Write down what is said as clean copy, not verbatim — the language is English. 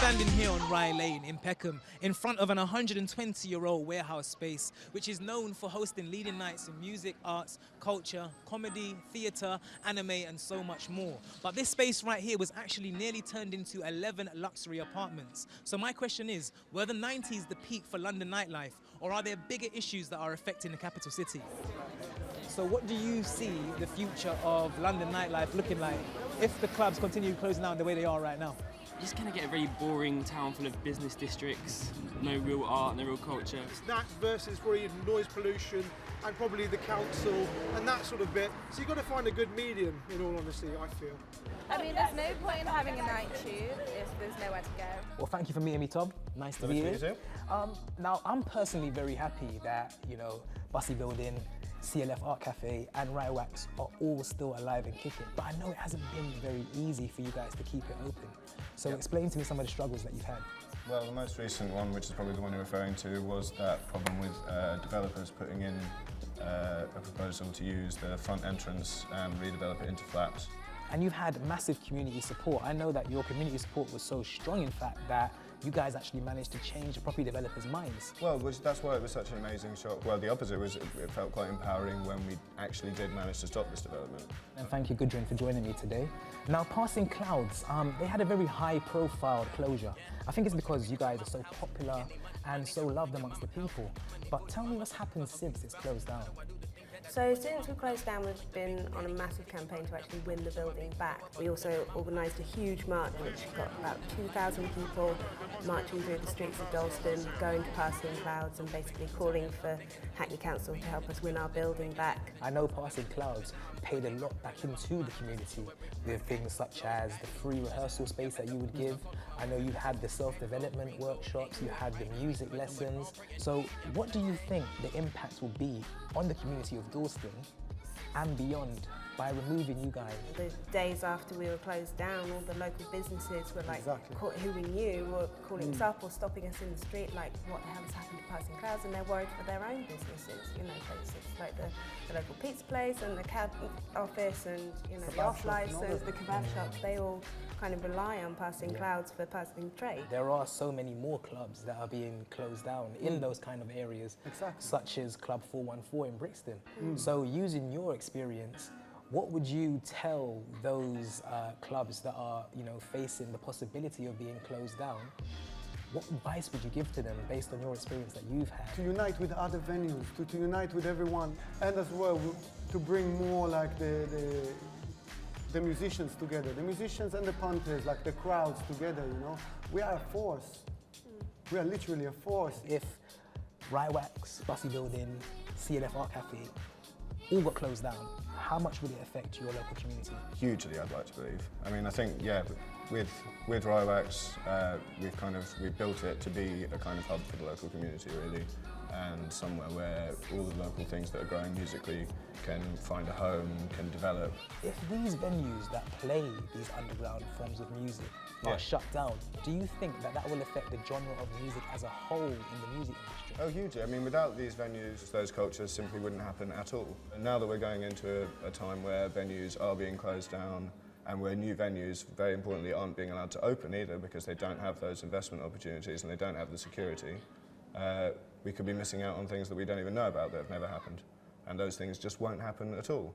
standing here on Rye Lane in Peckham in front of an 120-year-old warehouse space which is known for hosting leading nights in music, arts, culture, comedy, theatre, anime and so much more. But this space right here was actually nearly turned into 11 luxury apartments. So my question is, were the 90s the peak for London nightlife, or are there bigger issues that are affecting the capital city? So what do you see the future of London nightlife looking like if the clubs continue closing down the way they are right now? You're just going to get a very boring town full of business districts, no real art, no real culture. That versus probably noise pollution and probably the council and that sort of bit. So you've got to find a good medium, in all honesty, I feel. I mean, there's no point in having a night tube if there's nowhere to go. Well, thank you for meeting me, Tom. Nice to be here. Now, I'm personally very happy that, you know, Bussy Building, CLF Art Cafe and Rye Wax are all still alive and kicking. But I know it hasn't been very easy for you guys to keep it open. So explain to me some of the struggles that you've had. Well, the most recent one, which is probably the one you're referring to, was that problem with developers putting in a proposal to use the front entrance and redevelop it into flats. And you've had massive community support. I know that your community support was so strong, in fact, that you guys actually managed to change the property developers' minds. Well, that's why it was such an amazing shock. Well, the opposite was it felt quite empowering when we actually did manage to stop this development. And thank you, Gudrun, for joining me today. Now, Passing Clouds, they had a very high-profile closure. I think it's because you guys are so popular and so loved amongst the people. But tell me what's happened since it's closed down. So since we closed down, we've been on a massive campaign to actually win the building back. We also organised a huge march which got about 2,000 people marching through the streets of Dalston, going to Passing Clouds and basically calling for Hackney Council to help us win our building back. I know Passing Clouds paid a lot back into the community with things such as the free rehearsal space that you would give. I know you had the self-development workshops, you had the music lessons. So what do you think the impact will be on the community of Dalston and beyond by removing you guys? The days after we were closed down, all the local businesses were like, who we knew were calling us up or stopping us in the street, like, what the hell has happened to Passing Clouds? And they're worried for their own businesses, you know, places like the local pizza place and the cab office and, you know, the off license, the kebab shops, they all kind of rely on Passing Clouds for passing trade. There are so many more clubs that are being closed down in those kind of areas, such as Club 414 in Brixton. So using your experience, what would you tell those clubs that are, you know, facing the possibility of being closed down? What advice would you give to them based on your experience that you've had? To unite with other venues, to unite with everyone, and as well to bring more like the musicians together, the musicians and the punters, like the crowds together, you know. We are a force. We are literally a force. If Rye Wax, Bussy Building, CLF Art Cafe all got closed down, how much would it affect your local community? Hugely, I'd like to believe. I mean, I think, yeah, with Rye Wax, we've built it to be a kind of hub for the local community, really, and somewhere where all the local things that are growing musically can find a home, can develop. If these venues that play these underground forms of music are shut down, do you think that that will affect the genre of music as a whole in the music industry? Oh, hugely. I mean, without these venues, those cultures simply wouldn't happen at all. And now that we're going into a time where venues are being closed down and where new venues, very importantly, aren't being allowed to open either because they don't have those investment opportunities and they don't have the security, we could be missing out on things that we don't even know about that have never happened. And those things just won't happen at all.